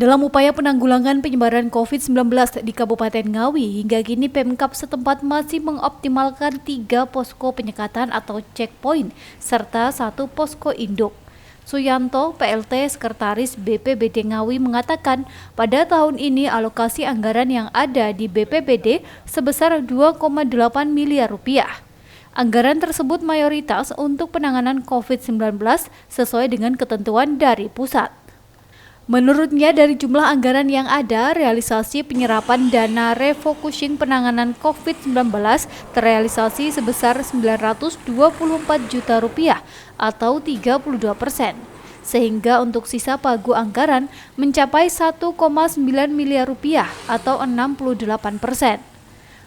Dalam upaya penanggulangan penyebaran COVID-19 di Kabupaten Ngawi, hingga kini Pemkab setempat masih mengoptimalkan 3 posko penyekatan atau checkpoint, serta 1 posko induk. Suyanto, PLT Sekretaris BPBD Ngawi mengatakan, pada tahun ini alokasi anggaran yang ada di BPBD sebesar 2,8 miliar rupiah. Anggaran tersebut mayoritas untuk penanganan COVID-19 sesuai dengan ketentuan dari pusat. Menurutnya, dari jumlah anggaran yang ada, realisasi penyerapan dana refocusing penanganan COVID-19 terrealisasi sebesar 924 juta rupiah atau 32%, sehingga untuk sisa pagu anggaran mencapai 1,9 miliar rupiah atau 68%.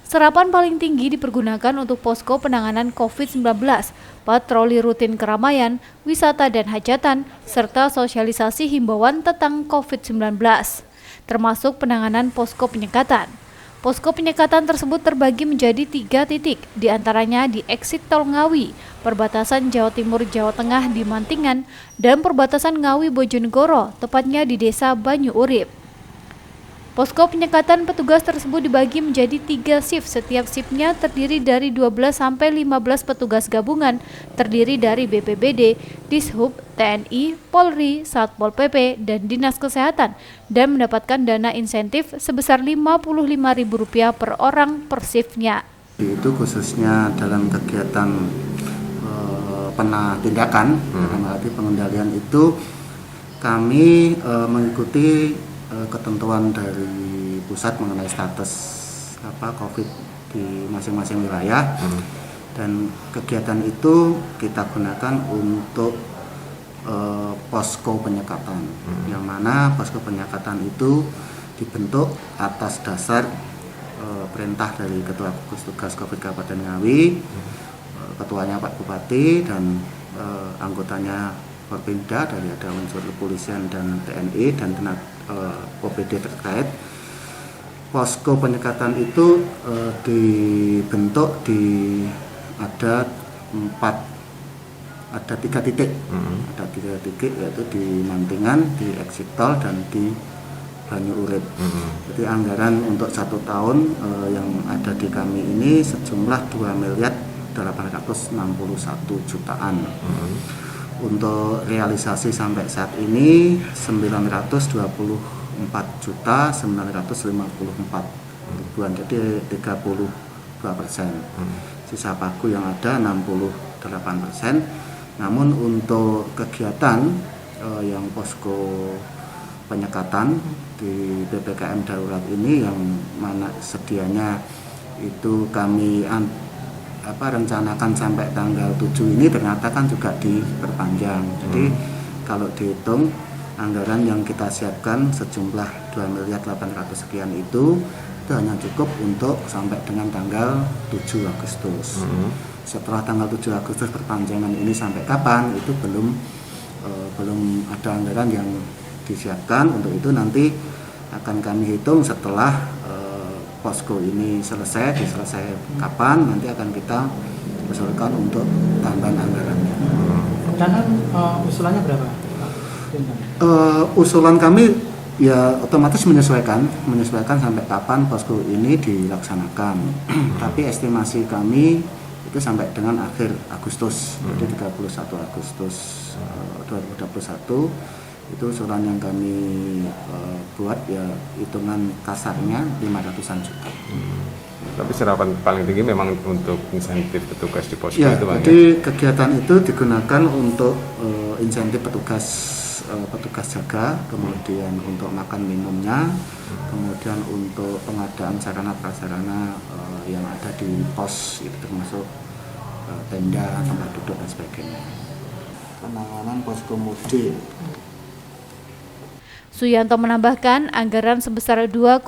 Serapan paling tinggi dipergunakan untuk posko penanganan COVID-19, patroli rutin keramaian, wisata dan hajatan, serta sosialisasi himbauan tentang COVID-19, termasuk penanganan posko penyekatan. Posko penyekatan tersebut terbagi menjadi 3 titik, diantaranya di exit tol Ngawi, perbatasan Jawa Timur Jawa Tengah di Mantingan, dan perbatasan Ngawi Bojonegoro, tepatnya di desa Banyu Urip. Posko penyekatan petugas tersebut dibagi menjadi 3 shift. Setiap shiftnya terdiri dari 12 sampai 15 petugas gabungan, terdiri dari BPBD, Dishub, TNI, Polri, Satpol PP, dan Dinas Kesehatan, dan mendapatkan dana insentif sebesar Rp55.000 per orang per shiftnya. Itu khususnya dalam kegiatan tindakan, dalam arti pengendalian itu kami mengikuti ketentuan dari pusat mengenai status COVID di masing-masing wilayah, dan kegiatan itu kita gunakan untuk posko penyekatan, yang mana posko penyekatan itu dibentuk atas dasar perintah dari Ketua Gugus Tugas COVID Kabupaten Ngawi, ketuanya Pak Bupati, dan anggotanya Forpinda dari ada unsur kepolisian dan TNI dan OPD terkait. Posko penyekatan itu dibentuk ada 3 titik, ada 3 titik, yaitu di Mantingan, di exit tol, dan di Banyu Urip. Jadi anggaran untuk 1 tahun yang ada di kami ini sejumlah 2.861 jutaan. Untuk realisasi sampai saat ini 924.954 ribuan, jadi 32%. Sisa pagu yang ada 68%. Namun untuk kegiatan yang posko penyekatan di PPKM darurat ini, yang mana sedianya itu kami rencanakan sampai tanggal 7 ini, ternyata kan juga diperpanjang. Jadi kalau dihitung anggaran yang kita siapkan sejumlah 2.800 sekian itu hanya cukup untuk sampai dengan tanggal 7 Agustus. Setelah tanggal 7 Agustus perpanjangan ini sampai kapan, itu belum ada anggaran yang disiapkan. Untuk itu nanti akan kami hitung setelah posko ini selesai kapan, nanti akan kita usulkan untuk tambahan anggarannya. Rencana usulannya berapa? Usulan kami ya otomatis menyesuaikan sampai kapan posko ini dilaksanakan. Tapi estimasi kami itu sampai dengan akhir Agustus, jadi 31 Agustus 2021. Itu usulan yang kami buat, ya hitungan kasarnya 500-an juta. Tapi serapan paling tinggi memang untuk insentif petugas di posko ya, itu, Bang? Jadi kegiatan itu digunakan untuk insentif petugas jaga, kemudian untuk makan minumnya, kemudian untuk pengadaan sarana prasarana yang ada di pos, itu termasuk tenda, tempat duduk dan sebagainya. Penanganan posko mudik. Suyanto menambahkan, anggaran sebesar 2,8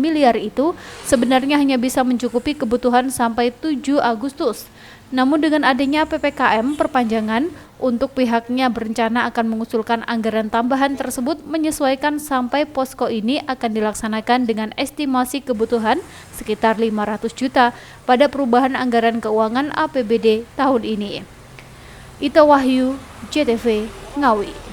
miliar itu sebenarnya hanya bisa mencukupi kebutuhan sampai 7 Agustus. Namun dengan adanya PPKM perpanjangan, untuk pihaknya berencana akan mengusulkan anggaran tambahan tersebut menyesuaikan sampai posko ini akan dilaksanakan dengan estimasi kebutuhan sekitar 500 juta pada perubahan anggaran keuangan APBD tahun ini. Ito Wahyu, JTV, Ngawi.